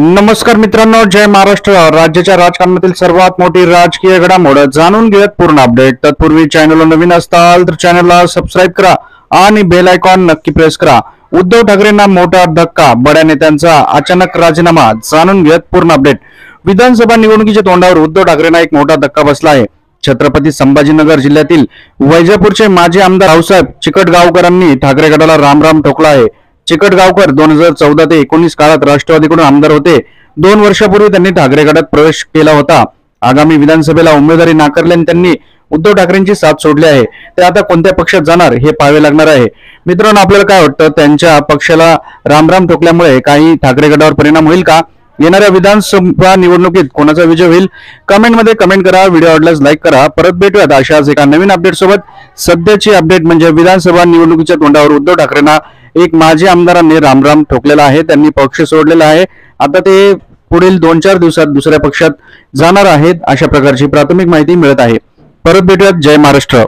नमस्कार मित्रांनो, जय महाराष्ट्र. राज्याच्या राजकारणातील सर्वात मोठी राजकीय घडामोड जाणून घेऊयात पूर्ण अपडेट. तत्पूर्वी चॅनलला नवीन असाल तर चॅनलला सबस्क्राईब करा आणि बेल आयकॉन नक्की प्रेस करा. उद्धव ठाकरेंना मोठा धक्का, बड्या नेत्यांचा अचानक राजीनामा. जाणून घेऊयात पूर्ण अपडेट. विधानसभा निवडणुकीच्या तोंडावर उद्धव ठाकरेंना एक मोठा धक्का बसला आहे. छत्रपती संभाजीनगर जिल्ह्यातील वैजापूरचे माजी आमदार रावसाहेब चिकटगावकरांनी ठाकरे गटाला रामराम ठोकला आहे. चिकटगावकर 2014 ते 19 काळात राष्ट्रवादीकडून आमदार होते. 2 वर्षापूर्वी त्यांनी ठाकरे गटात प्रवेश केला होता. आगामी विधानसभेला उमेदवारी नाकारल्याने त्यांनी उद्धव ठाकरेंची साथ सोडली आहे. ते आता कोणत्या पक्षात जाणार हे पाहावे लागणार आहे. मित्रांनो, आपल्याला काय वाटतं, त्यांच्या पक्षाला रामराम ठोकल्यामुळे काही ठाकरे गटावर परिणाम होईल का? येणाऱ्या विधानसभा निवडणुकीत कोणाचा विजय होईल? कमेंटमध्ये कमेंट करा. व्हिडिओ आवडल्यास लाईक करा. परत भेटूयात अशाच एका नवीन अपडेट सोबत. सध्याची अपडेट म्हणजे विधानसभा निवडणुकीच्या तोंडावर उद्धव ठाकरेंना एक माजी आमदारांनी रामराम ठोकलेला आहे. त्यांनी पक्ष सोडलेला आहे. आता ते पुढील 2-4 दिवसात दुसऱ्या पक्षात जाणार आहेत, अशा प्रकारची प्राथमिक माहिती मिळत आहे. परत भेटूयात. जय महाराष्ट्र.